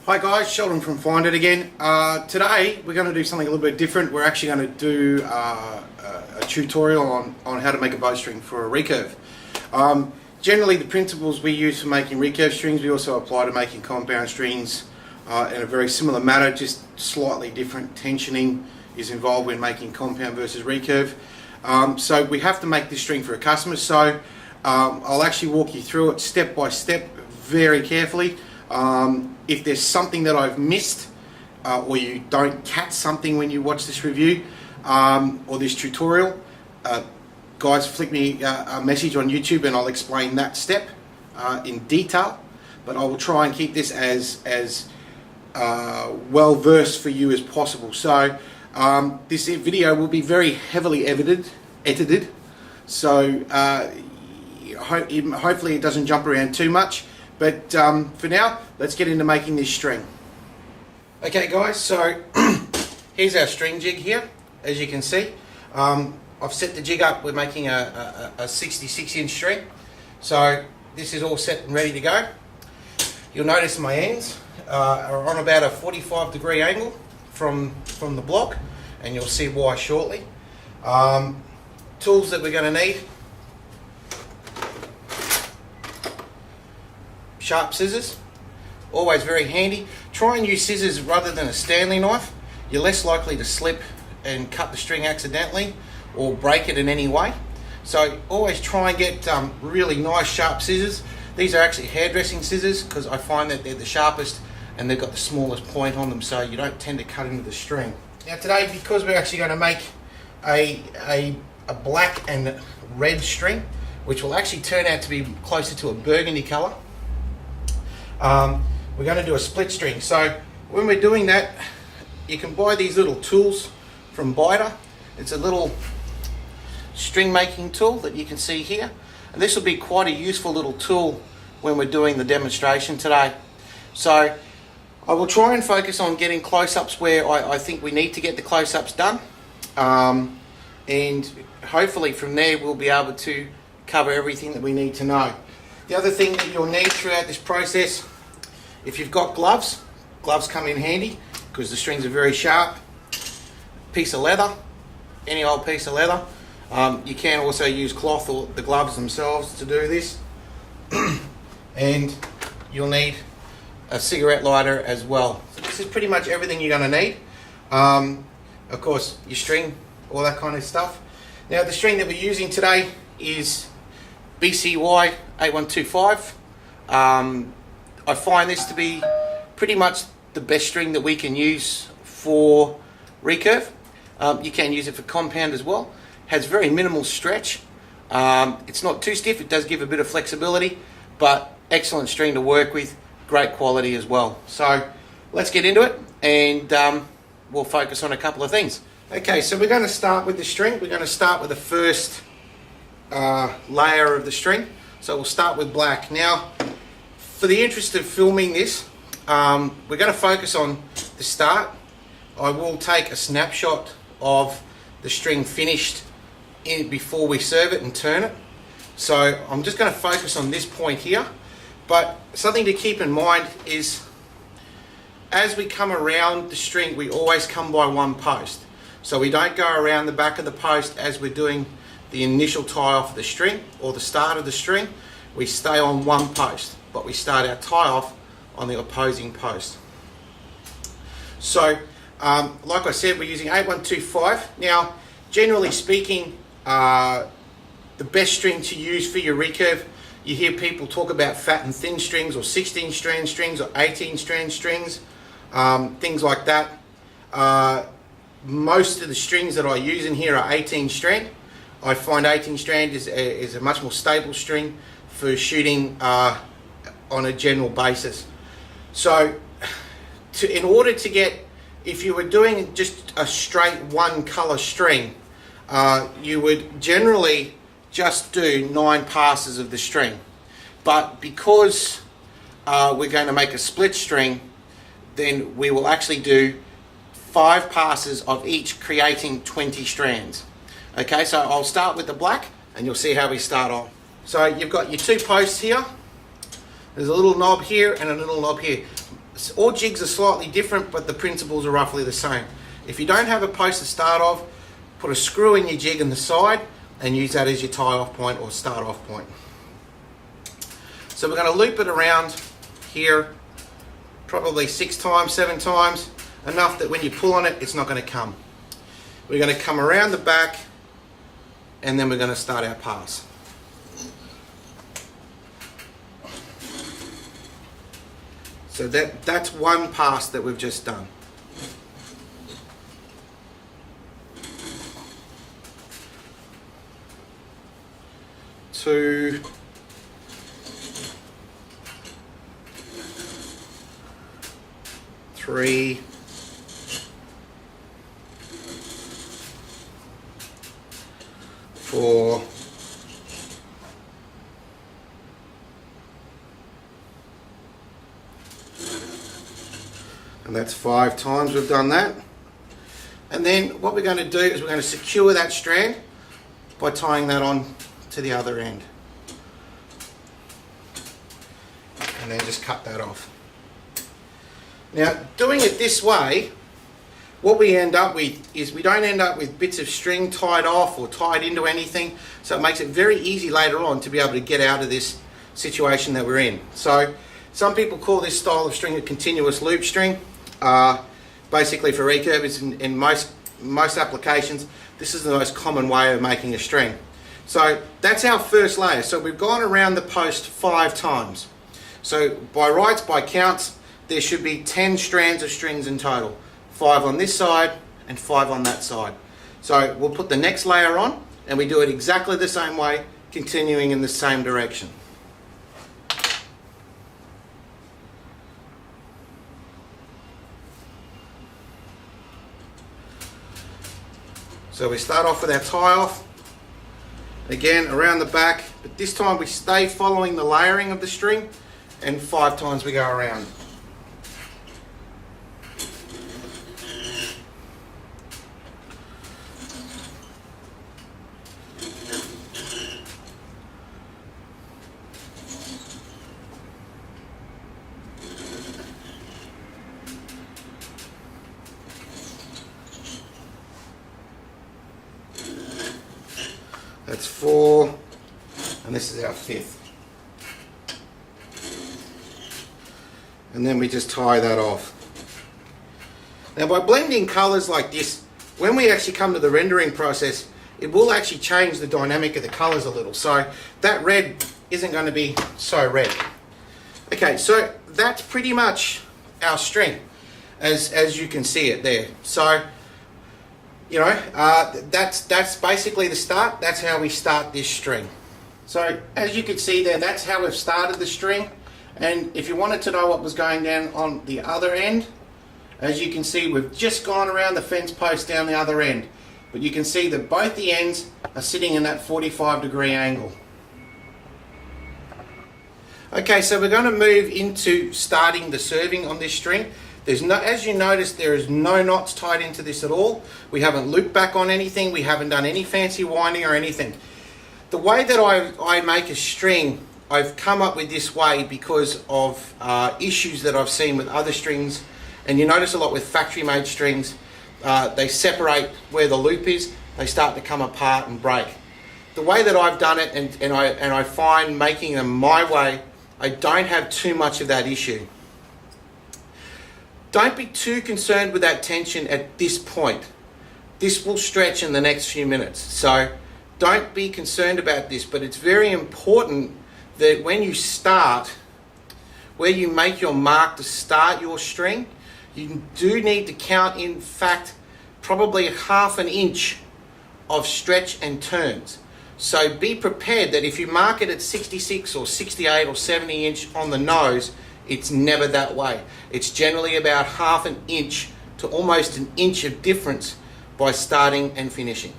Hi guys, Sheldon from Find It again. Today we're going to do something a little bit different. We're actually going to do a tutorial on how to make a bowstring for a recurve. Generally the principles we use for making recurve strings we also apply to making compound strings in a very similar manner, just slightly different tensioning is involved when making compound versus recurve. So we have to make this string for a customer, so I'll actually walk you through it step by step very carefully. If there's something that I've missed or you don't catch something when you watch this review or this tutorial, guys, flick me a message on YouTube and I'll explain that step in detail, but I will try and keep this as well versed for you as possible. So this video will be very heavily edited, so hopefully it doesn't jump around too much. But for now, let's get into making this string. Okay guys, so here's our string jig here, as you can see. I've set the jig up, we're making a 66-inch string. So this is all set and ready to go. You'll notice my ends are on about a 45-degree angle from the block, and you'll see why shortly. Tools that we're going to need: sharp scissors, always very handy. Try and use scissors rather than a Stanley knife. You're less likely to slip and cut the string accidentally or break it in any way. So always try and get really nice sharp scissors. These are actually hairdressing scissors because I find that they're the sharpest and they've got the smallest point on them, so you don't tend to cut into the string. Now today, because we're actually going to make a black and red string, which will actually turn out to be closer to a burgundy colour, we're going to do a split string. So when we're doing that, you can buy these little tools from Biter. It's a little string making tool that you can see here, and this will be quite a useful little tool when we're doing the demonstration today. So I will try and focus on getting close-ups where I think we need to get the close-ups done, and hopefully from there we'll be able to cover everything that we need to know. The other thing that you'll need throughout this process, if you've got gloves come in handy because the strings are very sharp. Piece of leather, any old piece of leather. You can also use cloth or the gloves themselves to do this. And you'll need a cigarette lighter as well. So this is pretty much everything you're going to need. Of course, your string, all that kind of stuff. Now the string that we're using today is BCY 8125. I find this to be pretty much the best string that we can use for recurve. You can use it for compound as well. Has very minimal stretch. It's not too stiff, it does give a bit of flexibility, but excellent string to work with, great quality as well. So let's get into it, and we'll focus on a couple of things. Okay, so we're going to start with the string. We're going to start with the first layer of the string. So we'll start with black. Now, for the interest of filming this, we're going to focus on the start. I will take a snapshot of the string finished before we serve it and turn it. So I'm just going to focus on this point here. But something to keep in mind is, as we come around the string, we always come by one post. So we don't go around the back of the post as we're doing the initial tie off of the string or the start of the string. We stay on one post, but we start our tie off on the opposing post. So like I said, we're using 8125. Now, generally speaking, the best string to use for your recurve, you hear people talk about fat and thin strings, or 16 strand strings, or 18 strand strings, things like that. Most of the strings that I use in here are 18 strand. I find 18 strand is a much more stable string for shooting on a general basis. So in order to get, if you were doing just a straight one color string, you would generally just do 9 passes of the string. But because we're going to make a split string, then we will actually do 5 passes of each, creating 20 strands. Okay, so I'll start with the black and you'll see how we start on. So you've got your 2 posts here. There's a little knob here and a little knob here. All jigs are slightly different, but the principles are roughly the same. If you don't have a post to start off, put a screw in your jig in the side and use that as your tie off point or start off point. So we're going to loop it around here probably 6 times, 7 times, enough that when you pull on it, it's not going to come. We're going to come around the back and then we're going to start our pass. So that's one pass that we've just done. Two, three, four, and that's 5 times we've done that. And then what we're going to do is we're going to secure that strand by tying that on to the other end. And then just cut that off. Now, doing it this way, what we end up with is we don't end up with bits of string tied off or tied into anything, so it makes it very easy later on to be able to get out of this situation that we're in. So some people call this style of string a continuous loop string. Basically for recurves in most applications, this is the most common way of making a string. So that's our first layer. So we've gone around the post 5 times. So by rights, by counts, there should be 10 strands of strings in total. 5 on this side and 5 on that side. So we'll put the next layer on and we do it exactly the same way, continuing in the same direction. So we start off with our tie off, again around the back, but this time we stay following the layering of the string, and 5 times we go around. That's 4, and this is our 5th. And then we just tie that off. Now by blending colours like this, when we actually come to the rendering process, it will actually change the dynamic of the colours a little. So that red isn't going to be so red. Okay, so that's pretty much our string, as you can see it there. So you know, that's basically the start. That's how we start this string. So as you can see there, that's how we've started the string. And if you wanted to know what was going down on the other end, as you can see, we've just gone around the fence post down the other end. But you can see that both the ends are sitting in that 45-degree angle. Okay, so we're going to move into starting the serving on this string. There's no, as you notice, there is no knots tied into this at all. We haven't looped back on anything. We haven't done any fancy winding or anything. The way that I make a string, I've come up with this way because of issues that I've seen with other strings. And you notice a lot with factory-made strings, they separate where the loop is. They start to come apart and break. The way that I've done it, and I find making them my way, I don't have too much of that issue. Don't be too concerned with that tension at this point. This will stretch in the next few minutes. So don't be concerned about this, but it's very important that when you start, where you make your mark to start your string, you do need to count, in fact, probably 1/2 inch of stretch and turns. So be prepared that if you mark it at 66 or 68 or 70 inch on the nose, it's never that way. It's generally about 1/2 inch to almost 1 inch of difference by starting and finishing.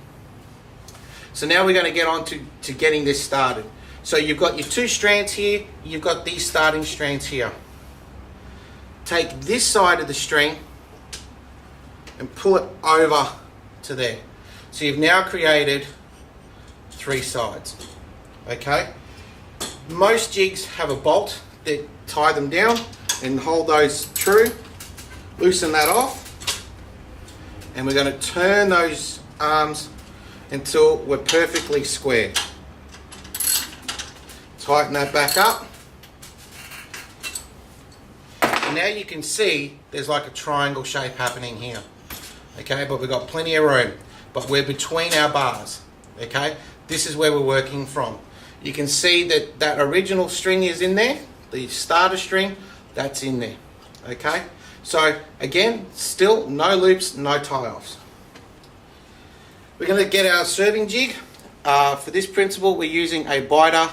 So now we're going to get on to getting this started. So you've got your 2 strands here, you've got these starting strands here. Take this side of the string and pull it over to there. So you've now created 3 sides. Okay? Most jigs have a bolt that tie them down. and hold those true. Loosen that off. And we're going to turn those arms until we're perfectly square. Tighten that back up. And now you can see there's like a triangle shape happening here. Okay, but we've got plenty of room. But we're between our bars. Okay, this is where we're working from. You can see that that original string is in there. The starter string, that's in there. Okay, so again, still no loops, no tie-offs. We're going to get our serving jig. For this principle, we're using a biter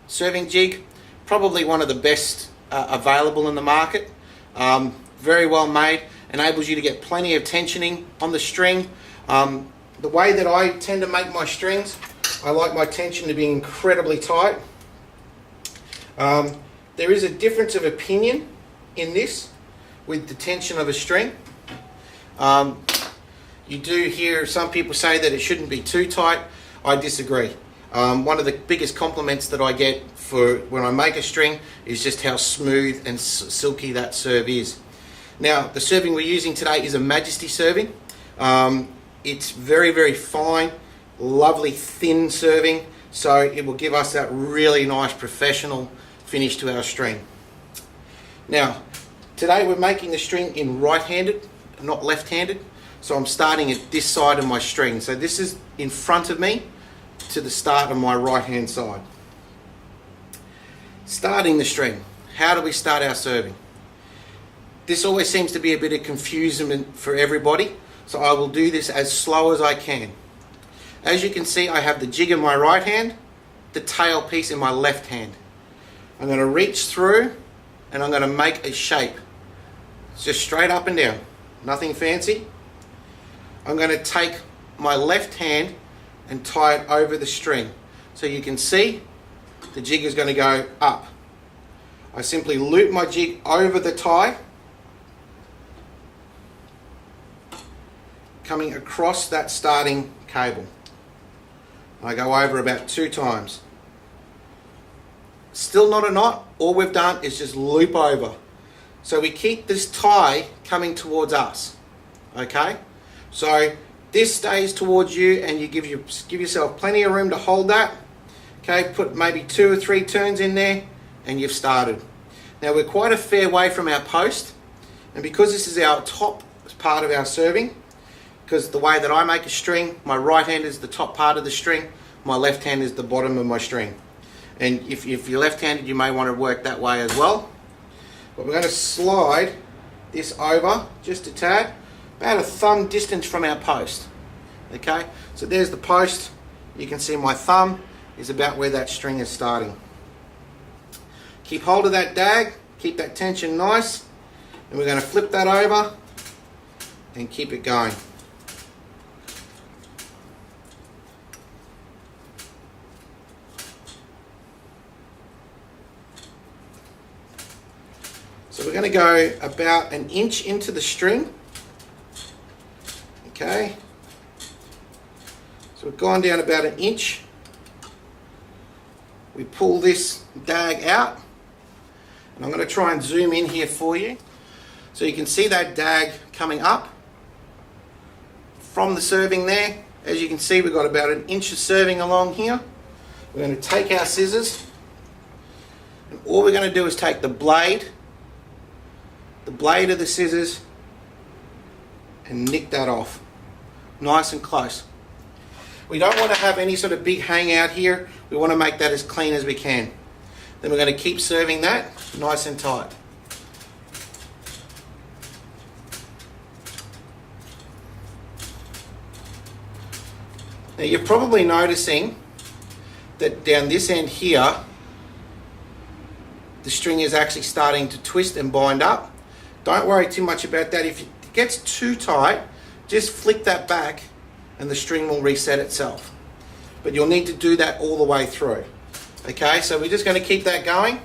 serving jig, probably one of the best available in the market. Very well made, enables you to get plenty of tensioning on the string. The way that I tend to make my strings, I like my tension to be incredibly tight. There is a difference of opinion in this with the tension of a string. You do hear some people say that it shouldn't be too tight. I disagree. One of the biggest compliments that I get for when I make a string is just how smooth and silky that serve is. Now, the serving we're using today is a Majesty serving. It's very, very fine, lovely thin serving, so it will give us that really nice professional finish to our string. Now, today we're making the string in right-handed, not left-handed. So I'm starting at this side of my string. So this is in front of me to the start of my right hand side. Starting the string. How do we start our serving? This always seems to be a bit of confusion for everybody. So I will do this as slow as I can. As you can see, I have the jig in my right hand, the tail piece in my left hand. I'm going to reach through and I'm going to make a shape. It's just straight up and down. Nothing fancy. I'm going to take my left hand and tie it over the string. So you can see the jig is going to go up. I simply loop my jig over the tie, coming across that starting cable. I go over about 2 times. Still not a knot. All we've done is just loop over. So we keep this tie coming towards us. Okay? So this stays towards you and you give yourself plenty of room to hold that. Okay, put maybe 2 or 3 turns in there and you've started. Now we're quite a fair way from our post, and because this is our top part of our serving, because the way that I make a string, my right hand is the top part of the string, my left hand is the bottom of my string. And if you're left-handed, you may want to work that way as well. But we're going to slide this over just a tad, about a thumb distance from our post. Okay, so there's the post. You can see my thumb is about where that string is starting. Keep hold of that dag, keep that tension nice, and we're going to flip that over and keep it going. So we're going to go about an inch into the string. Okay, so we've gone down about an inch. We pull this dag out, and I'm going to try and zoom in here for you. So you can see that dag coming up from the serving there. As you can see, we've got about an inch of serving along here. We're going to take our scissors, and all we're going to do is take the blade of the scissors and nick that off. Nice and close. We don't want to have any sort of big hangout here. We want to make that as clean as we can. Then we're going to keep serving that nice and tight. Now you're probably noticing that down this end here, the string is actually starting to twist and bind up. Don't worry too much about that. If it gets too tight, just flick that back and the string will reset itself. But you'll need to do that all the way through. Okay, so we're just going to keep that going.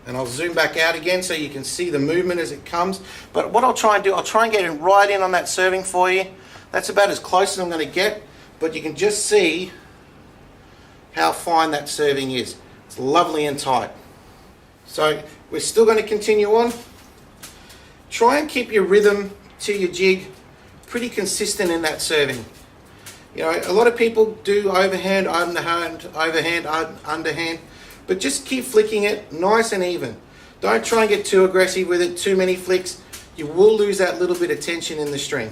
And I'll zoom back out again so you can see the movement as it comes. But what I'll try and do, I'll try and get it right in on that serving for you. That's about as close as I'm going to get. But you can just see how fine that serving is. It's lovely and tight. So We're still going to continue on. Try and keep your rhythm to your jig pretty consistent in that serving. You know, a lot of people do overhand, underhand, overhand, underhand, but just keep flicking it nice and even. Don't try and get too aggressive with it, too many flicks. You will lose that little bit of tension in the string.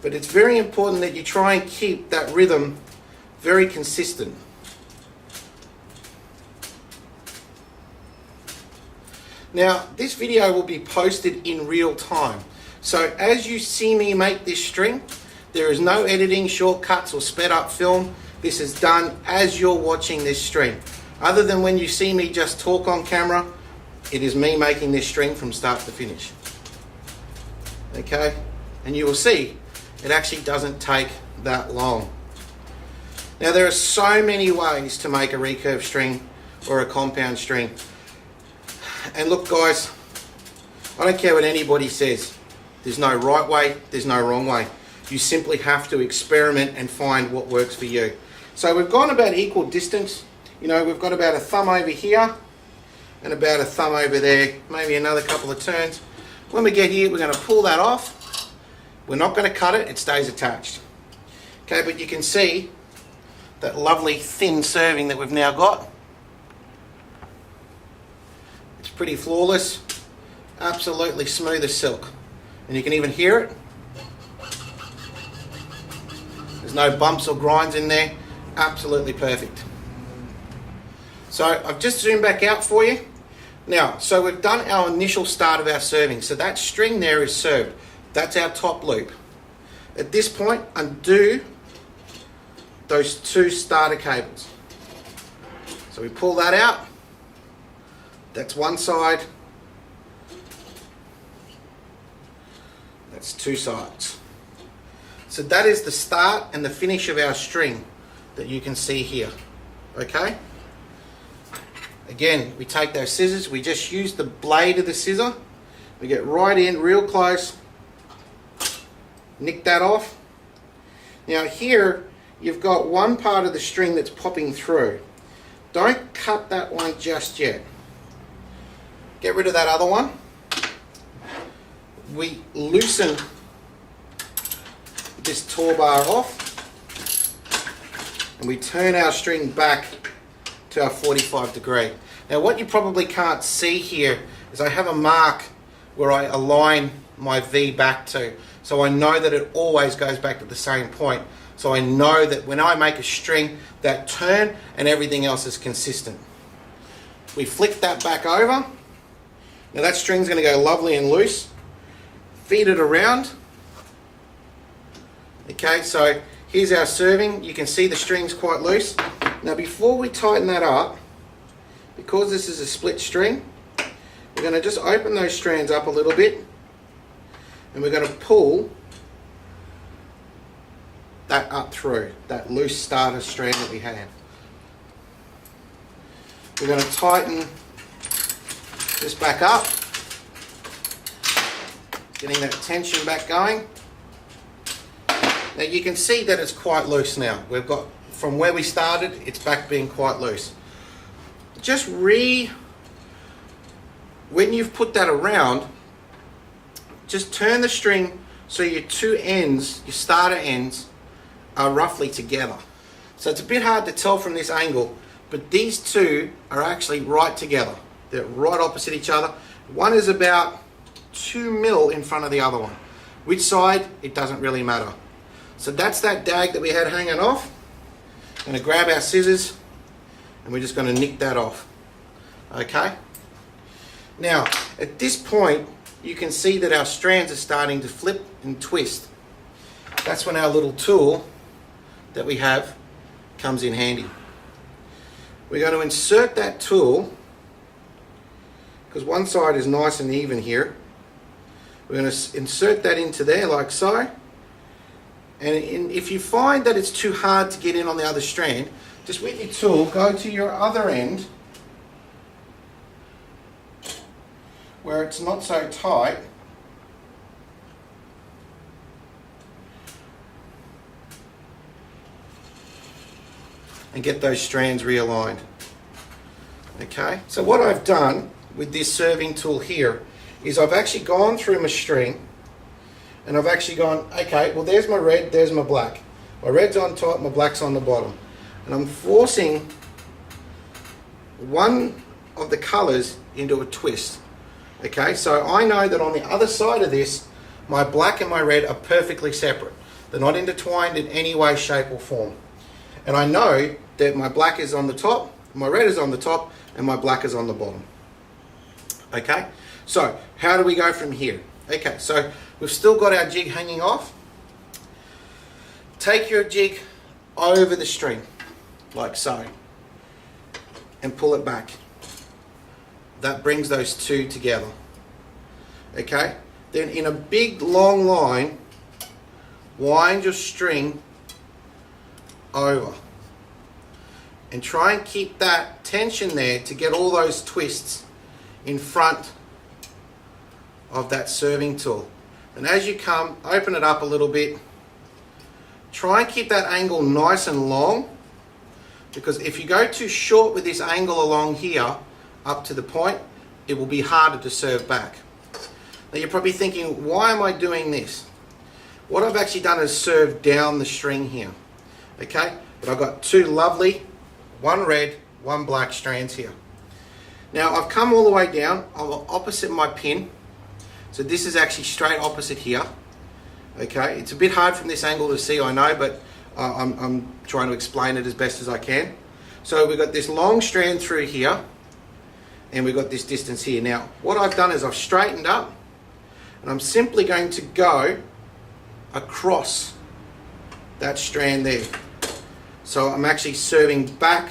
But it's very important that you try and keep that rhythm very consistent. Now, this video will be posted in real time. So as you see me make this string, there is no editing, shortcuts or sped up film. This is done as you're watching this string. Other than when you see me just talk on camera, it is me making this string from start to finish. Okay, and you will see it actually doesn't take that long. Now there are so many ways to make a recurve string or a compound string. And look guys, I don't care what anybody says. There's no right way, there's no wrong way. You simply have to experiment and find what works for you. So we've gone about equal distance. You know, we've got about a thumb over here and about a thumb over there, maybe another couple of turns. When we get here, we're going to pull that off. We're not going to cut it, it stays attached. Okay, but you can see that lovely thin serving that we've now got. It's pretty flawless, absolutely smooth as silk. And you can even hear it. There's no bumps or grinds in there, absolutely perfect. So I've just zoomed back out for you. Now, so we've done our initial start of our serving. So that string there is served. That's our top loop. At this point, undo those two starter cables. So we pull that out. That's one side. That's two sides. So that is the start and the finish of our string that you can see here. Okay? Again, we take those scissors, we just use the blade of the scissor, we get right in real close, nick that off. Now here, you've got one part of the string that's popping through. Don't cut that one just yet. Get rid of that other one. We loosen this toolbar off and we turn our string back to our 45 degree. Now what you probably can't see here is I have a mark where I align my V back to, so I know that it always goes back to the same point. So I know that when I make a string, that turn and everything else is consistent. We flick that back over. Now that string's going to go lovely and loose. Feed it around. Okay, so here's our serving. You can see the string's quite loose. Now before we tighten that up, because this is a split string, we're going to just open those strands up a little bit and we're going to pull that up through, that loose starter strand that we have. We're going to tighten this back up, getting that tension back going. Now you can see that it's quite loose now. We've got, from where we started, it's back being quite loose. Just when you've put that around, just turn the string so your two ends, your starter ends, are roughly together. So it's a bit hard to tell from this angle, but these two are actually right together. They're right opposite each other. One is about 2 mil in front of the other one. Which side, it doesn't really matter. So that's that dag that we had hanging off. I'm going to grab our scissors and we're just going to nick that off. Okay? Now, at this point, you can see that our strands are starting to flip and twist. That's when our little tool that we have comes in handy. We're going to insert that tool, because one side is nice and even here. We're going to insert that into there like so. And if you find that it's too hard to get in on the other strand, just with your tool, go to your other end where it's not so tight. And get those strands realigned. Okay, so what I've done, with this serving tool here is I've actually gone through my string and I've actually gone, okay, well there's my red, there's my black. My red's on top, my black's on the bottom. And I'm forcing one of the colours into a twist. Okay, so I know that on the other side of this, my black and my red are perfectly separate. They're not intertwined in any way, shape or form. And I know that my black is on the top, my red is on the top, and my black is on the bottom. Okay, so how do we go from here? Okay, so we've still got our jig hanging off. Take your jig over the string, like so, and pull it back. That brings those two together. Okay, then in a big long line, wind your string over and try and keep that tension there to get all those twists in front of that serving tool. And as you come, open it up a little bit. Try and keep that angle nice and long, because if you go too short with this angle along here up to the point, it will be harder to serve back. Now you're probably thinking, why am I doing this? What I've actually done is serve down the string here. Okay, but I've got two lovely, one red, one black strands here. Now I've come all the way down, I'm opposite my pin. So this is actually straight opposite here. Okay, it's a bit hard from this angle to see, I know, but I'm trying to explain it as best as I can. So we've got this long strand through here, and we've got this distance here. Now, what I've done is I've straightened up, and I'm simply going to go across that strand there. So I'm actually serving back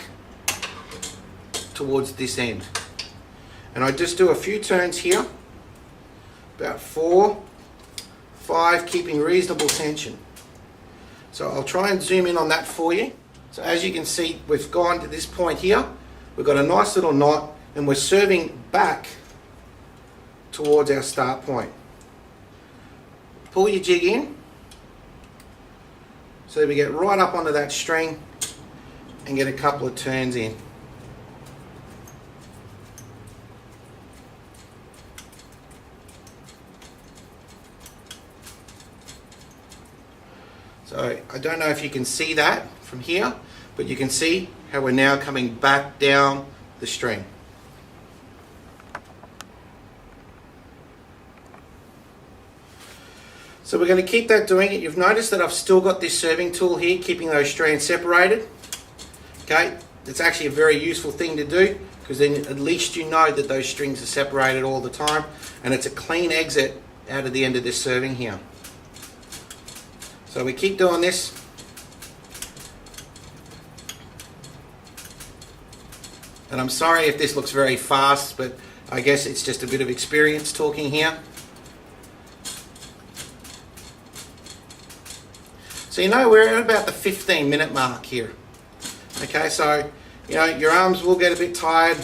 towards this end. And I just do a few turns here, about 4, 5, keeping reasonable tension. So I'll try and zoom in on that for you. So as you can see, we've gone to this point here. We've got a nice little knot, and we're serving back towards our start point. Pull your jig in so that we get right up onto that string and get a couple of turns in. So I don't know if you can see that from here, but you can see how we're now coming back down the string. So we're going to keep that doing it. You've noticed that I've still got this serving tool here, keeping those strands separated. Okay, it's actually a very useful thing to do, because then at least you know that those strings are separated all the time, and it's a clean exit out of the end of this serving here. So we keep doing this. And I'm sorry if this looks very fast, but I guess it's just a bit of experience talking here. So you know, we're at about the 15-minute mark here. Okay, so you know, your arms will get a bit tired.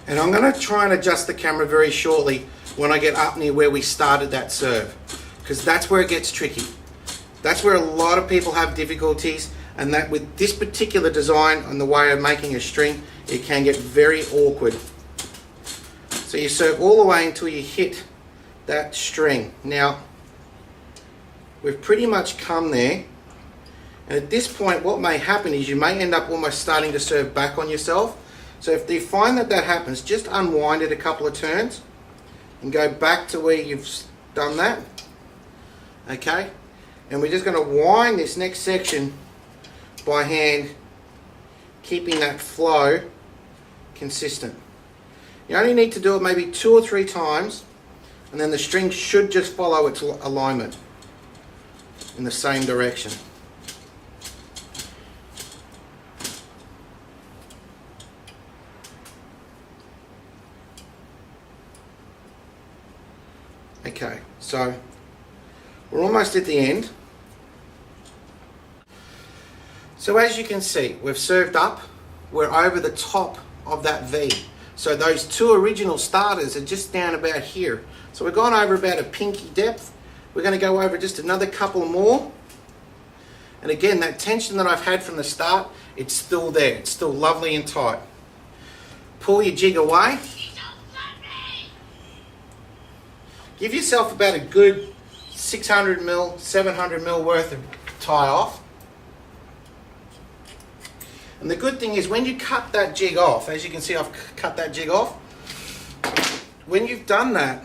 And I'm going to try and adjust the camera very shortly when I get up near where we started that serve, because that's where it gets tricky. That's where a lot of people have difficulties, and that with this particular design and the way of making a string, it can get very awkward. So you serve all the way until you hit that string. Now, we've pretty much come there, and at this point what may happen is you may end up almost starting to serve back on yourself. So if you find that that happens, just unwind it a couple of turns and go back to where you've done that. Okay, and we're just going to wind this next section by hand, keeping that flow consistent. You only need to do it maybe 2 or 3 times, and then the string should just follow its alignment in the same direction. Okay, so we're almost at the end. So as you can see, we've served up, we're over the top of that V. So those two original starters are just down about here. So we've gone over about a pinky depth. We're going to go over just another couple more. And again, that tension that I've had from the start, it's still there. It's still lovely and tight. Pull your jig away. Give yourself about a good 600 mil, 700 mil worth of tie off. And the good thing is when you cut that jig off, as you can see I've cut that jig off, when you've done that,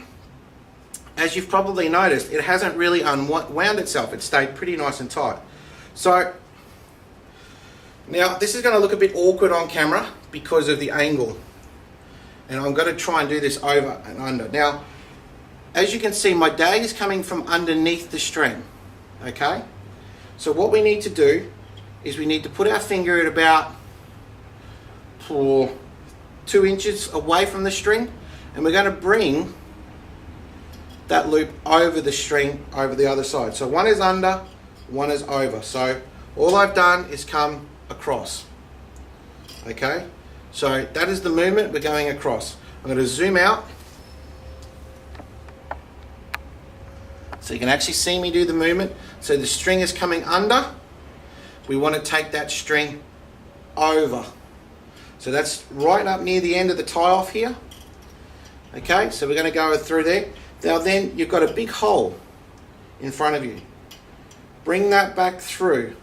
as you've probably noticed, it hasn't really unwound itself. It stayed pretty nice and tight. So now this is going to look a bit awkward on camera because of the angle. And I'm going to try and do this over and under. Now, as you can see, my dag is coming from underneath the string. Okay? So what we need to do is we need to put our finger at about 2 inches away from the string, and we're going to bring that loop over the string over the other side. So one is under, one is over. So all I've done is come across. Okay, so that is the movement. We're going across. I'm going to zoom out so you can actually see me do the movement. So the string is coming under. We want to take that string over. So that's right up near the end of the tie off here. Okay, so we're going to go through there. Now then you've got a big hole in front of you. Bring that back through.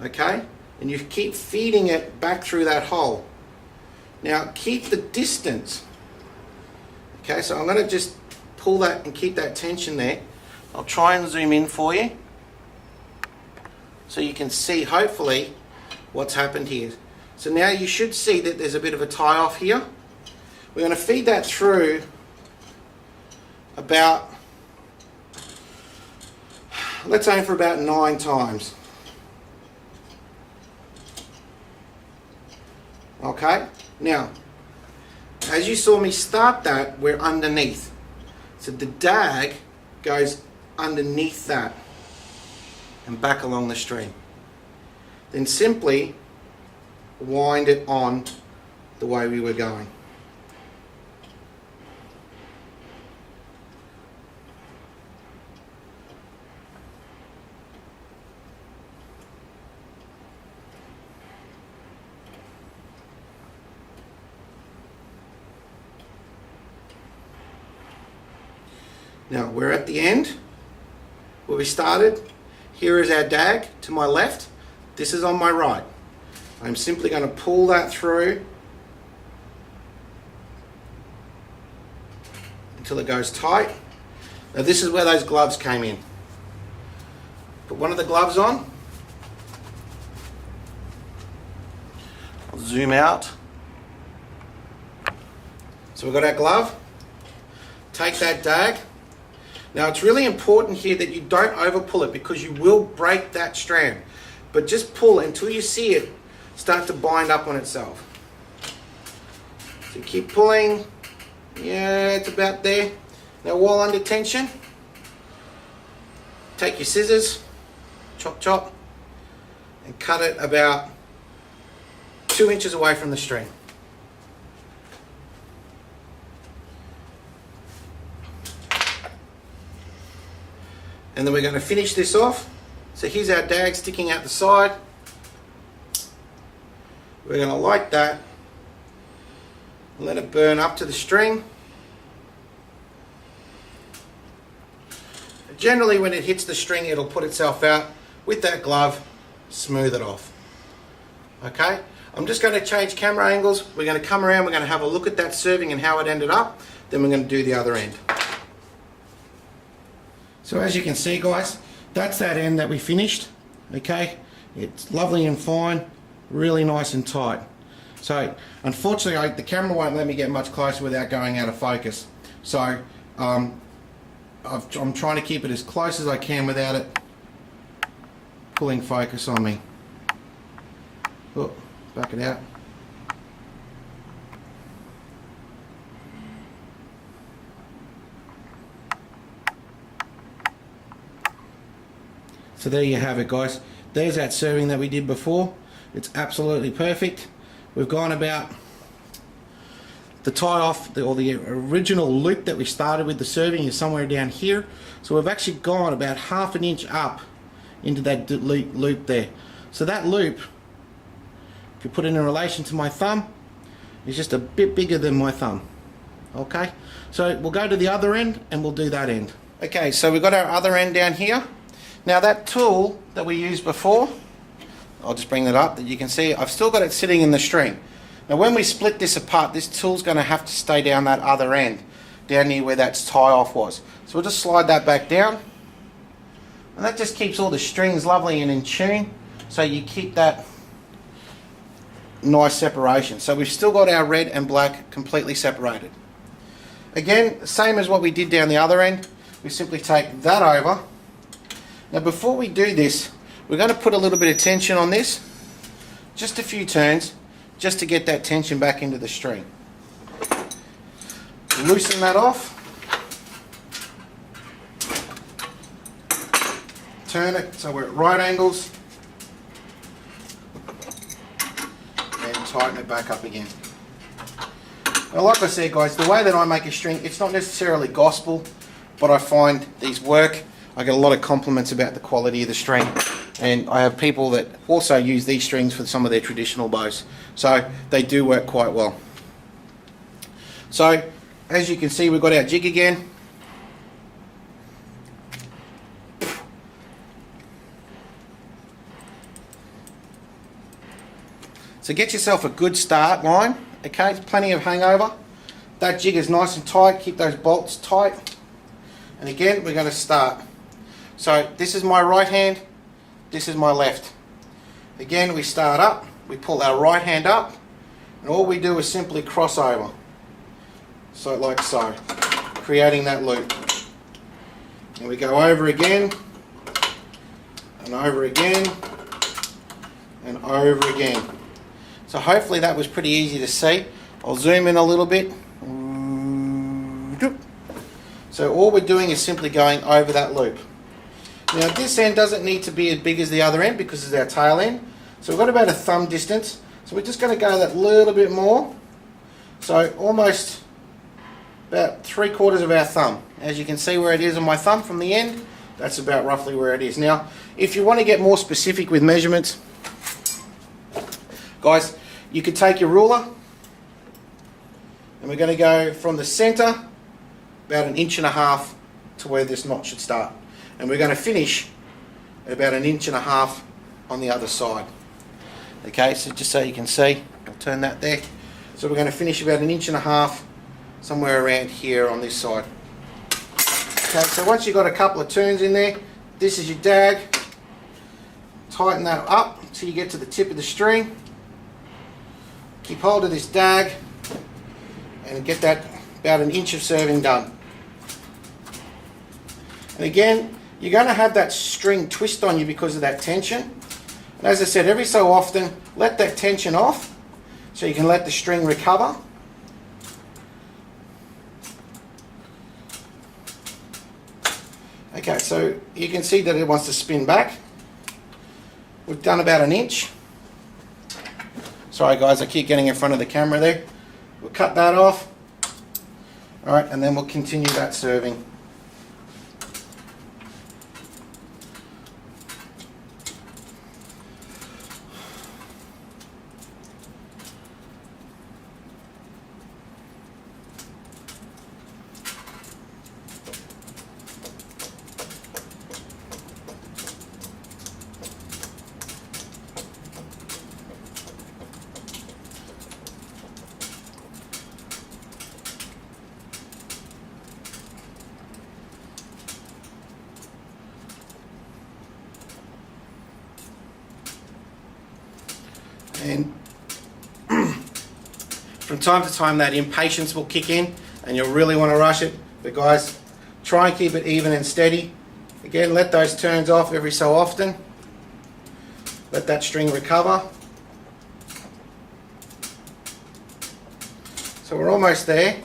Okay, and you keep feeding it back through that hole. Now keep the distance. Okay, so I'm going to just pull that and keep that tension there. I'll try and zoom in for you so you can see hopefully what's happened here. So now you should see that there's a bit of a tie off here. We're going to feed that through about, let's aim for about 9 times. Okay, now as you saw me start that, we're underneath. So the dag goes underneath that and back along the string. Then simply wind it on the way we were going. Now we're at the end where we started. Here is our dag to my left. This is on my right. I'm simply going to pull that through until it goes tight. Now this is where those gloves came in. Put one of the gloves on. I'll zoom out. So we've got our glove. Take that dag. Now it's really important here that you don't over pull it because you will break that strand. But just pull until you see it start to bind up on itself. So keep pulling. Yeah, it's about there. Now while under tension, take your scissors, chop chop, and cut it about 2 inches away from the string. And then we're going to finish this off. So here's our dag sticking out the side. We're going to light that and let it burn up to the string. Generally when it hits the string it'll put itself out. With that glove, smooth it off. Okay, I'm just going to change camera angles. We're going to come around, we're going to have a look at that serving and how it ended up. Then we're going to do the other end. So as you can see guys, that's that end that we finished. Okay, it's lovely and fine, really nice and tight. So unfortunately the camera won't let me get much closer without going out of focus. So I'm trying to keep it as close as I can without it pulling focus on me. Oh, back it out. So there you have it guys. There's that serving that we did before. It's absolutely perfect. We've gone about the tie off, or the original loop that we started with the serving is somewhere down here. So we've actually gone about half an inch up into that loop there. So that loop, if you put it in relation to my thumb, is just a bit bigger than my thumb. Okay, so we'll go to the other end and we'll do that end. Okay, so we've got our other end down here. Now that tool that we used before, I'll just bring that up, that you can see I've still got it sitting in the string. Now when we split this apart, this tool's going to have to stay down that other end, down here where that tie off was. So we'll just slide that back down, and that just keeps all the strings lovely and in tune, so you keep that nice separation. So we've still got our red and black completely separated. Again, same as what we did down the other end, we simply take that over. Now before we do this, we're going to put a little bit of tension on this, just a few turns, just to get that tension back into the string. Loosen that off, turn it so we're at right angles, and tighten it back up again. Now like I said guys, the way that I make a string, it's not necessarily gospel, but I find these work. I get a lot of compliments about the quality of the string, and I have people that also use these strings for some of their traditional bows, so they do work quite well. So as you can see, we've got our jig again. So get yourself a good start line, okay, plenty of hangover. That jig is nice and tight, keep those bolts tight. And again, we're going to start. So this is my right hand, this is my left. Again, we start up, we pull our right hand up, and all we do is simply cross over. So like so, creating that loop. And we go over again, and over again, and over again. So hopefully that was pretty easy to see. I'll zoom in a little bit. So all we're doing is simply going over that loop. Now this end doesn't need to be as big as the other end because it's our tail end. So we've got about a thumb distance. So we're just going to go that little bit more. So almost about 3/4 of our thumb. As you can see where it is on my thumb from the end, that's about roughly where it is. Now if you want to get more specific with measurements, guys, you could take your ruler, and we're going to go from the center about 1.5 inches to where this knot should start. And we're going to finish at about 1.5 inches on the other side. Okay, so just so you can see, I'll turn that there. So we're going to finish about 1.5 inches somewhere around here on this side. Okay, so once you've got a couple of turns in there, this is your dag. Tighten that up until you get to the tip of the string. Keep hold of this dag and get that about 1 inch of serving done. And again, you're going to have that string twist on you because of that tension. And as I said, every so often, let that tension off so you can let the string recover. Okay, so you can see that it wants to spin back. We've done about 1 inch. Sorry guys, I keep getting in front of the camera there. We'll cut that off. Alright, and then we'll continue that serving. And from time to time that impatience will kick in and you'll really want to rush it, but guys, try and keep it even and steady. Again, let those turns off every so often. Let that string recover. So we're almost there.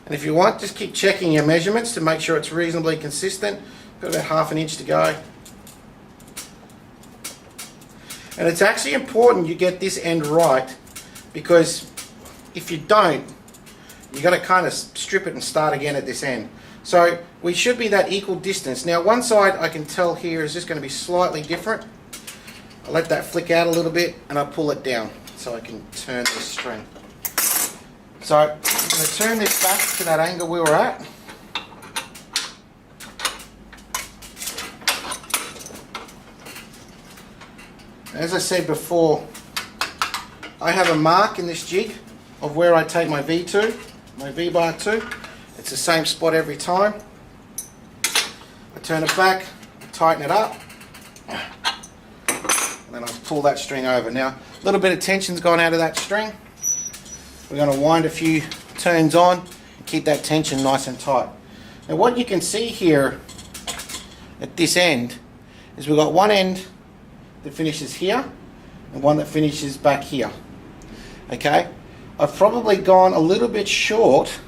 And if you want, just keep checking your measurements to make sure it's reasonably consistent, Got about half an inch to go. And it's actually important you get this end right, because if you don't, you got to kind of strip it and start again at this end. So we should be that equal distance. Now one side I can tell here is just going to be slightly different. I let that flick out a little bit and I pull it down so I can turn this string. So I'm going to turn this back to that angle we were at. As I said before, I have a mark in this jig of where I take my V to, my V-bar to. It's the same spot every time. I turn it back, tighten it up, and then I pull that string over. Now, a little bit of tension's gone out of that string. We're going to wind a few turns on and keep that tension nice and tight. Now what you can see here at this end is we've got one end that finishes here and one that finishes back here. Okay, I've probably gone a little bit short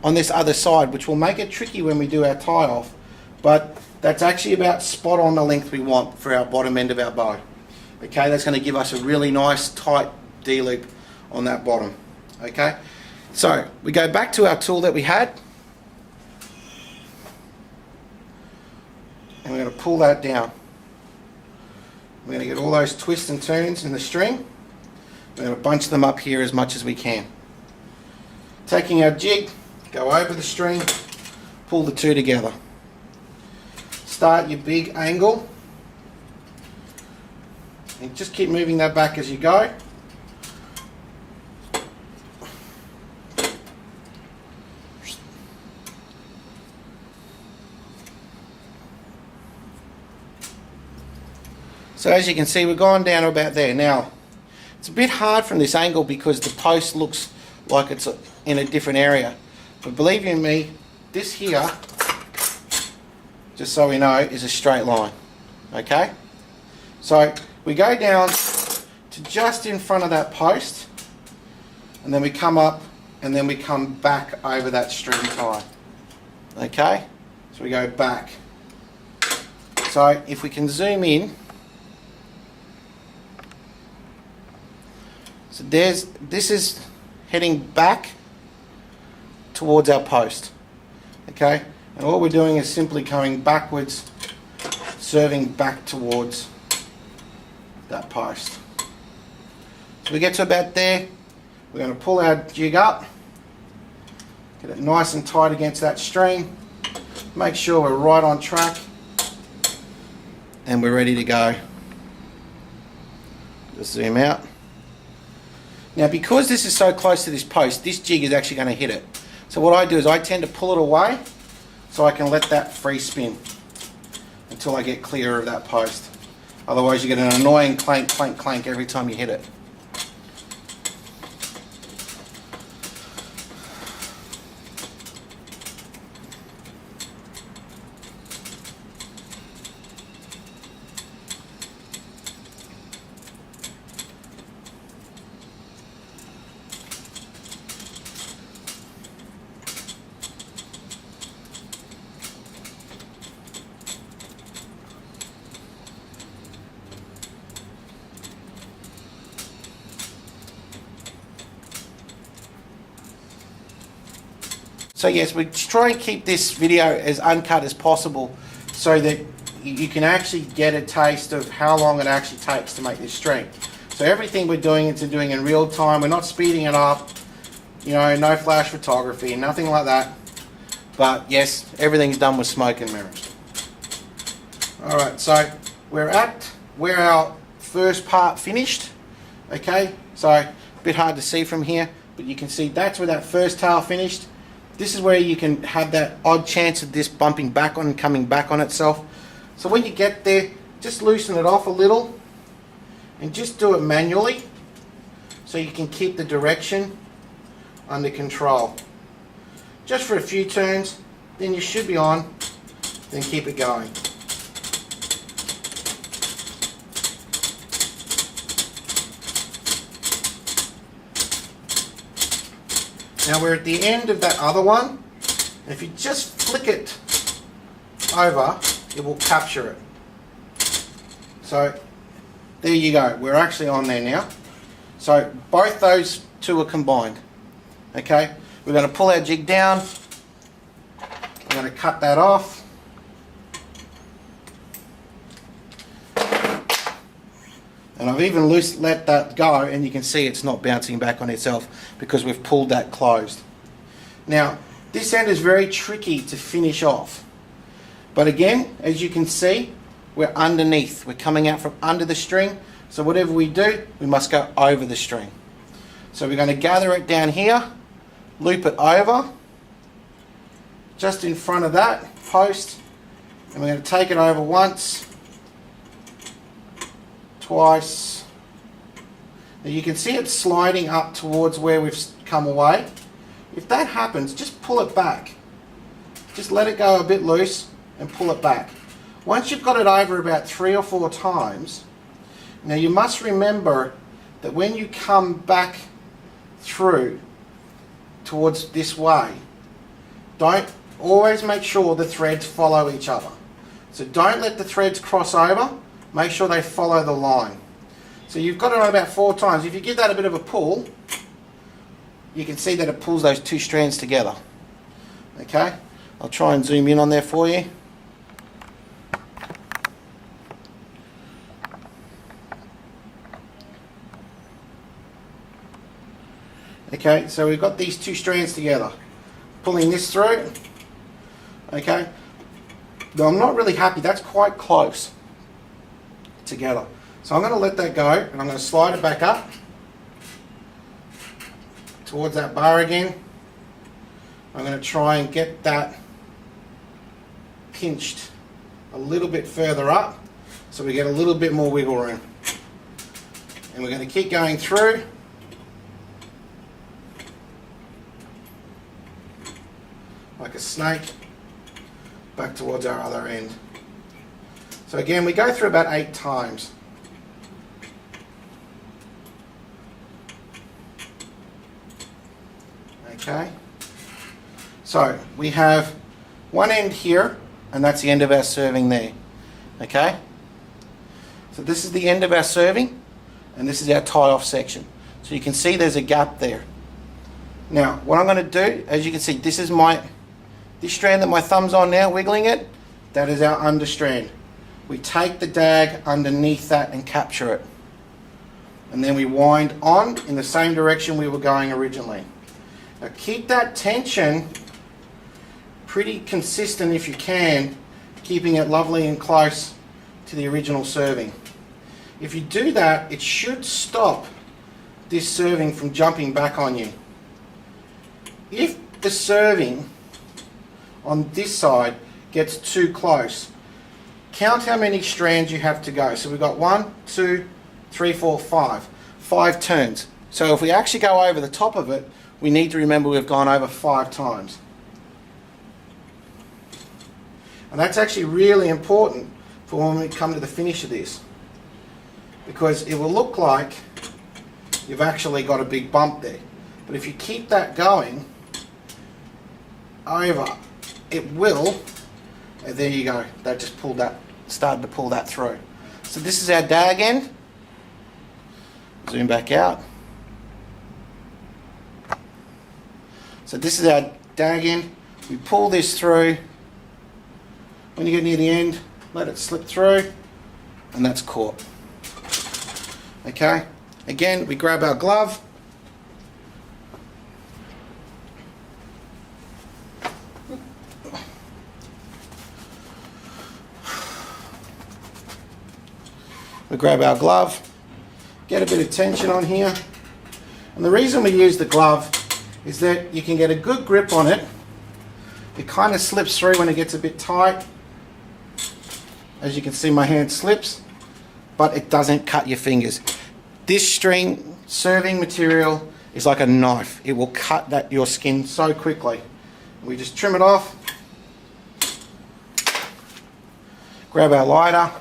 on this other side, which will make it tricky when we do our tie off, but that's actually about spot on the length we want for our bottom end of our bow. Okay, that's going to give us a really nice tight D-loop on that bottom. Okay, so we go back to our tool that we had and we're going to pull that down. We're going to get all those twists and turns in the string. We're going to bunch them up here as much as we can. Taking our jig, go over the string, pull the two together. Start your big angle and just keep moving that back as you go. So as you can see, we've gone down to about there. Now, it's a bit hard from this angle because the post looks like it's in a different area. But believe you me, this here, just so we know, is a straight line. Okay? So we go down to just in front of that post, and then we come up, and then we come back over that string tie. Okay? So we go back. So if we can zoom in, so this is heading back towards our post, okay? And what we're doing is simply coming backwards, serving back towards that post. So we get to about there, we're going to pull our jig up, get it nice and tight against that string, make sure we're right on track, and we're ready to go. Just zoom out. Now because this is so close to this post, this jig is actually going to hit it. So what I do is I tend to pull it away so I can let that free spin until I get clear of that post. Otherwise you get an annoying clank, clank, clank every time you hit it. So yes, we try and keep this video as uncut as possible so that you can actually get a taste of how long it actually takes to make this string. So everything we're doing it's doing in real time. We're not speeding it up, you know, no flash photography, nothing like that. But yes, everything's done with smoke and mirrors. Alright, so we're at where our first part finished. Okay, so a bit hard to see from here, but you can see that's where that first tail finished. This is where you can have that odd chance of this bumping back on and coming back on itself. So when you get there, just loosen it off a little and just do it manually so you can keep the direction under control. Just for a few turns, then you should be on, then keep it going. Now we're at the end of that other one, and if you just flick it over, it will capture it. So there you go, we're actually on there now. So both those two are combined. Okay, we're going to pull our jig down, we're going to cut that off. And I've even let that go, and you can see it's not bouncing back on itself because we've pulled that closed. Now, this end is very tricky to finish off. But again, as you can see, we're underneath. We're coming out from under the string. So whatever we do, we must go over the string. So we're going to gather it down here, loop it over, just in front of that post, and we're going to take it over once, twice. Now you can see it sliding up towards where we've come away. If that happens, just pull it back. Just let it go a bit loose and pull it back. Once you've got it over about 3 or 4 times, now you must remember that when you come back through towards this way, always make sure the threads follow each other. So don't let the threads cross over. Make sure they follow the line. So you've got it on about 4 times. If you give that a bit of a pull, you can see that it pulls those 2 strands together. Okay, I'll try and zoom in on there for you. Okay, so we've got these 2 strands together. Pulling this through. Okay, though I'm not really happy, that's quite close together. So I'm going to let that go, and I'm going to slide it back up towards that bar again. I'm going to try and get that pinched a little bit further up so we get a little bit more wiggle room. And we're going to keep going through. Like a snake, back towards our other end. So again, we go through about 8 times. Okay. So we have one end here, and that's the end of our serving there. Okay. So this is the end of our serving, and this is our tie-off section. So you can see there's a gap there. Now, what I'm going to do, as you can see, this strand that my thumb's on now, wiggling it, that is our understrand. We take the dag underneath that and capture it. And then we wind on in the same direction we were going originally. Now keep that tension pretty consistent if you can, keeping it lovely and close to the original serving. If you do that, it should stop this serving from jumping back on you. If the serving on this side gets too close, count how many strands you have to go. So we've got 1, 2, 3, 4, 5. 5 turns. So if we actually go over the top of it, we need to remember we've gone over 5 times. And that's actually really important for when we come to the finish of this, because it will look like you've actually got a big bump there. But if you keep that going over, it will, and there you go, that just started to pull that through. So this is our dag end. Zoom back out. So this is our dag end. We pull this through. When you get near the end, let it slip through, and that's caught. Okay, again, we grab our glove. We grab our glove, get a bit of tension on here, and the reason we use the glove is that you can get a good grip on it. It kind of slips through when it gets a bit tight. As you can see, my hand slips, but it doesn't cut your fingers. This string serving material is like a knife. It will cut your skin so quickly. We just trim it off, grab our lighter,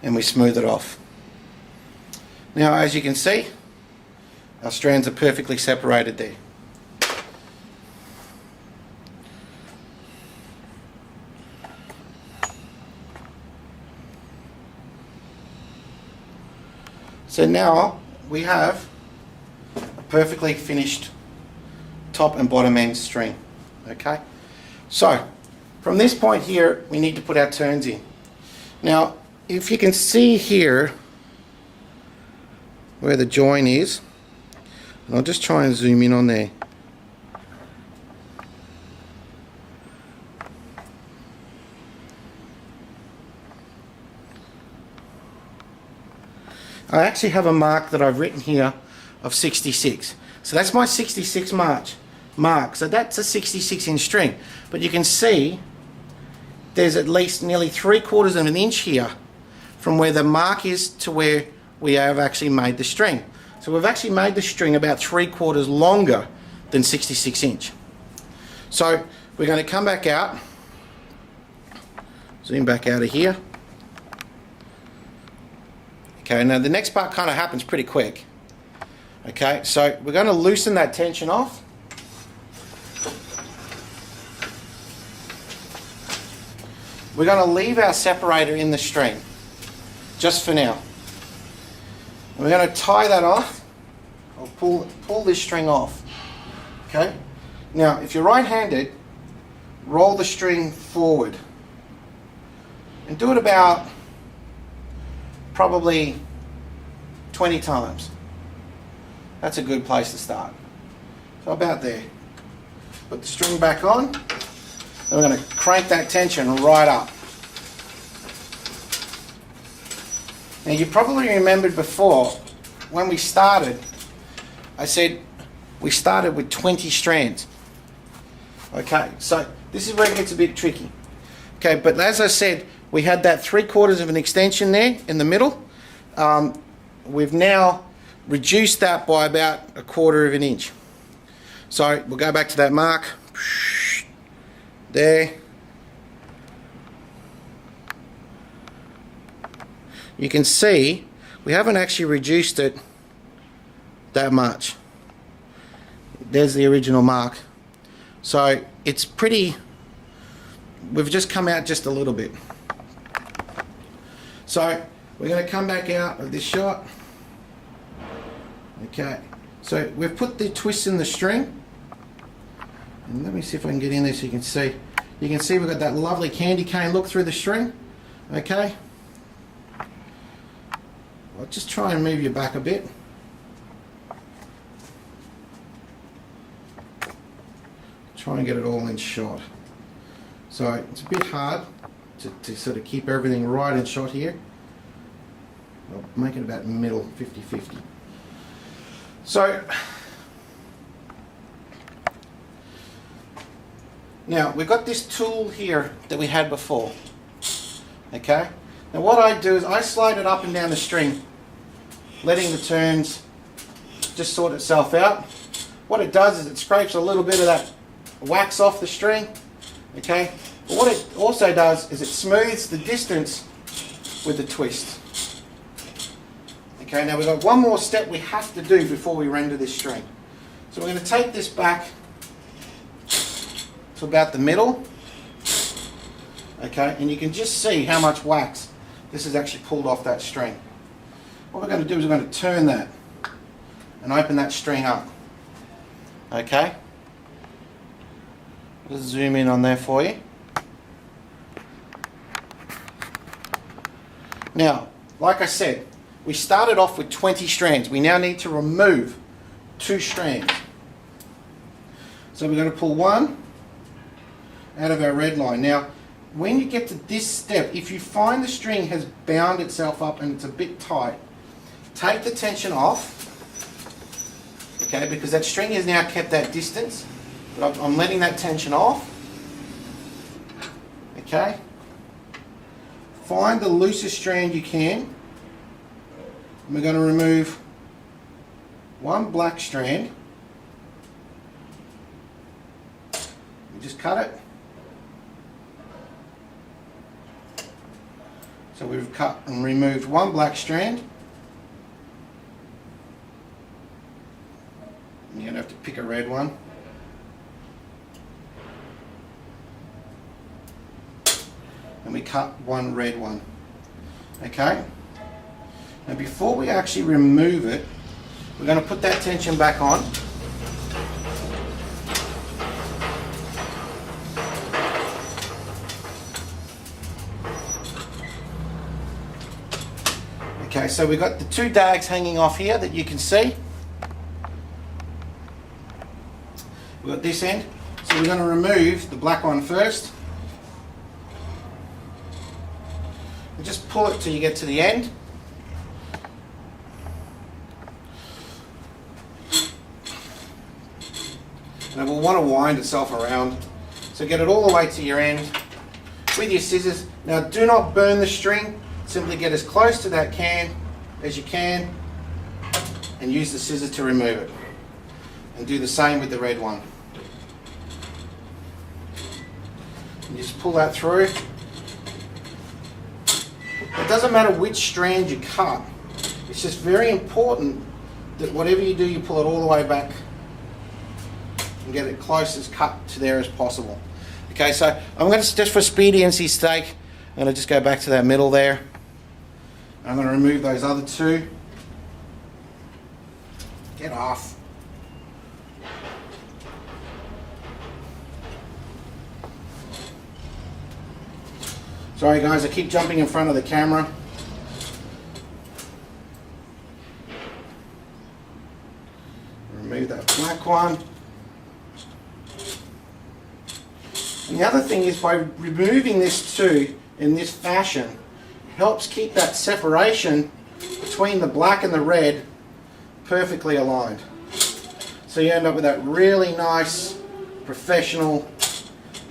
and we smooth it off. Now, as you can see, Our strands are perfectly separated there. So now we have a perfectly finished top and bottom end string. Okay, so from this point here we need to put our turns in. Now if you can see here where the join is, and I'll just try and zoom in on there. I actually have a mark that I've written here of 66. So that's my 66 mark. So that's a 66 inch string. But you can see there's at least nearly 3/4 of an inch here from where the mark is to where we have actually made the string. So we've actually made the string about 3/4 longer than 66 inch. So we're going to come back out, zoom back out of here. Okay, now the next part kind of happens pretty quick. Okay, so we're going to loosen that tension off. We're going to leave our separator in the string, just for now. And we're going to tie that off, or pull this string off. Okay, now if you're right-handed, roll the string forward. And do it about probably 20 times. That's a good place to start. So about there. Put the string back on, and we're going to crank that tension right up. Now you probably remembered before, when we started, I said we started with 20 strands. Okay, so this is where it gets a bit tricky. Okay, but as I said, we had that 3/4 of an extension there in the middle. We've now reduced that by about 1/4 of an inch. So we'll go back to that mark. There. You can see we haven't actually reduced it that much. There's the original mark. So it's pretty, we've just come out just a little bit. So we're going to come back out of this shot. Okay, so we've put the twist in the string. And let me see if I can get in there so you can see. You can see we've got that lovely candy cane look through the string. Okay. I'll just try and move you back a bit. Try and get it all in shot. So it's a bit hard to sort of keep everything right in shot here. I'll make it about middle, 50-50. So now we've got this tool here that we had before. Okay. Now what I do is I slide it up and down the string, letting the turns just sort itself out. What it does is it scrapes a little bit of that wax off the string. Okay. But what it also does is it smooths the distance with the twist. Okay, now we've got one more step we have to do before we render this string. So we're going to take this back to about the middle. Okay, and you can just see how much wax this has actually pulled off that string. What we're going to do is we're going to turn that and open that string up. Okay, just zoom in on there for you. Now, like I said, we started off with 20 strands. We now need to remove 2 strands. So we're going to pull one out of our red line. Now, when you get to this step, if you find the string has bound itself up and it's a bit tight, take the tension off, okay, because that string has now kept that distance, but I'm letting that tension off, okay. Find the loosest strand you can. And we're going to remove one black strand. We just cut it. So we've cut and removed one black strand. you're going to have to pick a red one. And we cut one red one. Okay? Now before we actually remove it, we're going to put that tension back on. Okay, so we've got the two dags hanging off here that you can see. We've got this end. So we're going to remove the black one first. And just pull it till you get to the end. And it will want to wind itself around. So get it all the way to your end with your scissors. Now do not burn the string. Simply get as close to that can as you can and use the scissors to remove it. And do the same with the red one. And just pull that through. It doesn't matter which strand you cut. It's just very important that whatever you do, you pull it all the way back and get it close as cut to there as possible. Okay, so I'm going to, just for expediency's sake, I'm going to just go back to that middle there. I'm going to remove those other two. Get off. Sorry guys, I keep jumping in front of the camera. Remove that black one. And the other thing is, by removing this too in this fashion, helps keep that separation between the black and the red perfectly aligned. So you end up with that really nice, professional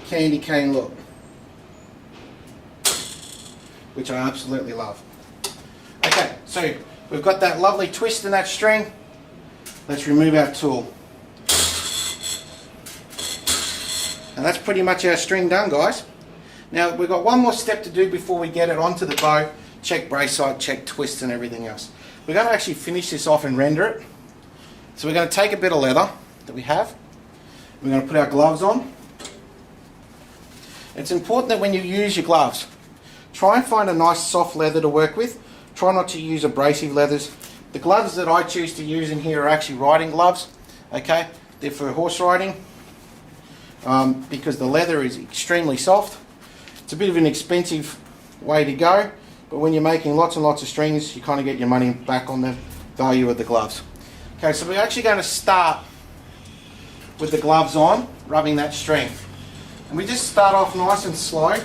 candy cane look, which I absolutely love. Okay, so we've got that lovely twist in that string. Let's remove our tool. And that's pretty much our string done, guys. Now we've got one more step to do before we get it onto the bow. Check brace height, check twist and everything else. We're going to actually finish this off and render it. So we're going to take a bit of leather that we have. We're going to put our gloves on. It's important that when you use your gloves, try and find a nice soft leather to work with. Try not to use abrasive leathers. The gloves that I choose to use in here are actually riding gloves. Okay, they're for horse riding because the leather is extremely soft. It's a bit of an expensive way to go, but when you're making lots and lots of strings, you kind of get your money back on the value of the gloves. Okay, so we're actually going to start with the gloves on, rubbing that string. And we just start off nice and slow.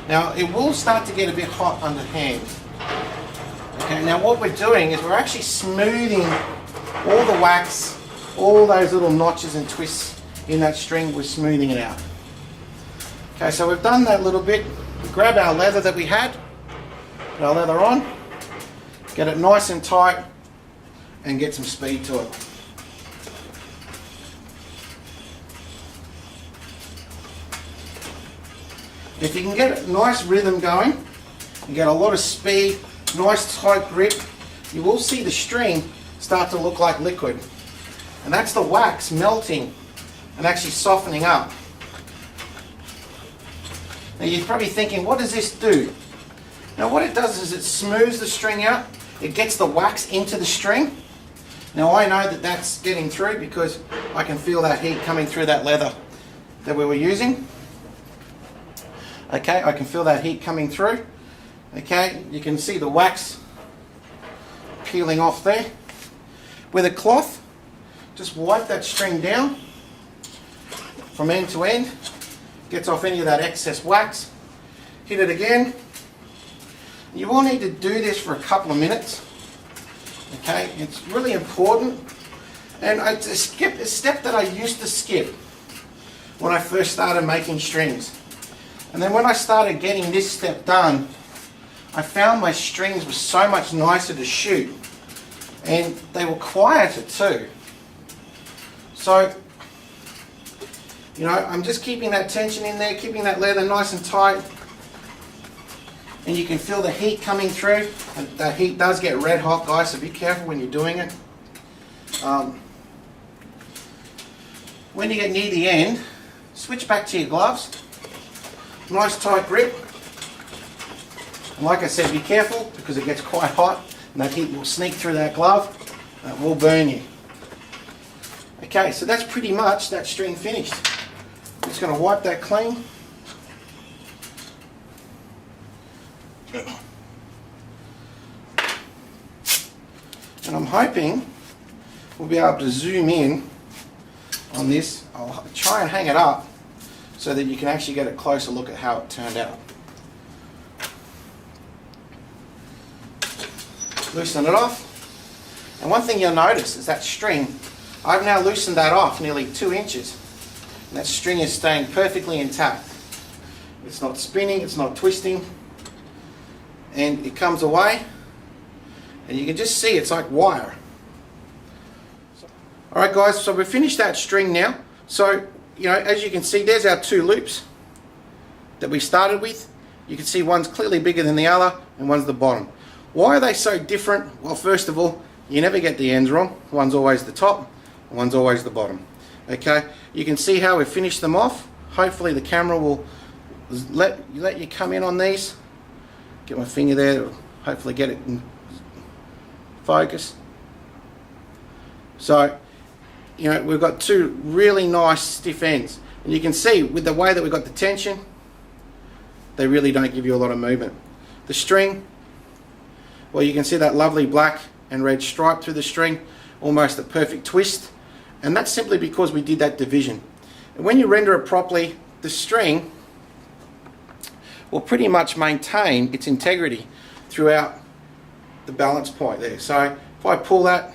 Now it will start to get a bit hot under hand. Okay, now what we're doing is we're actually smoothing all the wax, all those little notches and twists in that string, we're smoothing it out. Okay, so we've done that little bit. We grab our leather that we had, put our leather on, get it nice and tight, and get some speed to it. If you can get a nice rhythm going, and get a lot of speed, nice tight grip, you will see the string start to look like liquid. And that's the wax melting and actually softening up. Now you're probably thinking, what does this do? Now what it does is it smooths the string out, it gets the wax into the string. Now I know that that's getting through because I can feel that heat coming through that leather that we were using. Okay, I can feel that heat coming through. Okay, you can see the wax peeling off there. With a cloth, just wipe that string down from end to end. Gets off any of that excess wax. Hit it again. You will need to do this for a couple of minutes. Okay, it's really important. And it's a step that I used to skip when I first started making strings. And then when I started getting this step done, I found my strings were so much nicer to shoot. And they were quieter too. So, you know, I'm just keeping that tension in there, keeping that leather nice and tight. And you can feel the heat coming through. And that heat does get red hot, guys, so be careful when you're doing it. when you get near the end, switch back to your gloves. Nice tight grip. And like I said, be careful because it gets quite hot and that heat will sneak through that glove and it will burn you. Okay, so that's pretty much that string finished. I'm just going to wipe that clean. And I'm hoping we'll be able to zoom in on this. I'll try and hang it up so that you can actually get a closer look at how it turned out. Loosen it off. And one thing you'll notice is that string, I've now loosened that off nearly 2 inches. And that string is staying perfectly intact. It's not spinning, it's not twisting. And it comes away. And you can just see it's like wire. Alright guys, so we've finished that string now. So, you know, as you can see, there's our 2 loops that we started with. You can see one's clearly bigger than the other and one's the bottom. Why are they so different? Well, first of all, you never get the ends wrong. One's always the top and one's always the bottom. Okay, you can see how we finished them off. Hopefully the camera will let you come in on these. Get my finger there, hopefully get it in focus. So, you know, we've got 2 really nice stiff ends. And you can see with the way that we've got the tension, they really don't give you a lot of movement. The string, well, you can see that lovely black and red stripe through the string, almost a perfect twist. And that's simply because we did that division. And when you render it properly, the string will pretty much maintain its integrity throughout the balance point there. So if I pull that,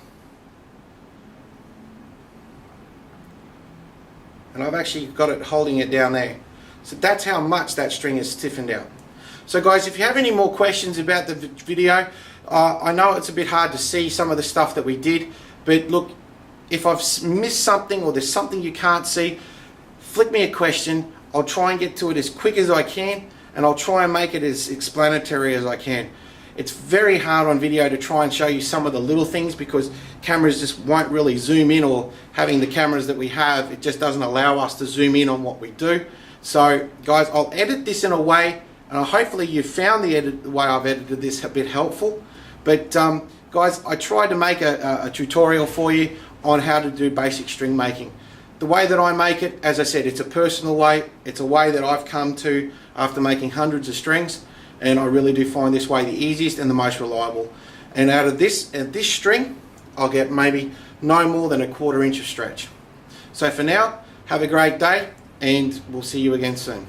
and I've actually got it holding it down there. So that's how much that string is stiffened out. So guys, if you have any more questions about the video, I know it's a bit hard to see some of the stuff that we did, but look, if I've missed something or there's something you can't see, flick me a question. I'll try and get to it as quick as I can, and I'll try and make it as explanatory as I can. It's very hard on video to try and show you some of the little things because cameras just won't really zoom in, or having the cameras that we have, it just doesn't allow us to zoom in on what we do. So guys, I'll edit this in a way, and hopefully you found the way I've edited this a bit helpful. But guys, I tried to make a tutorial for you on how to do basic string making. The way that I make it, as I said, it's a personal way. It's a way that I've come to after making hundreds of strings, and I really do find this way the easiest and the most reliable. And out of this string, I'll get maybe no more than 1/4 inch of stretch. So for now, have a great day, and we'll see you again soon.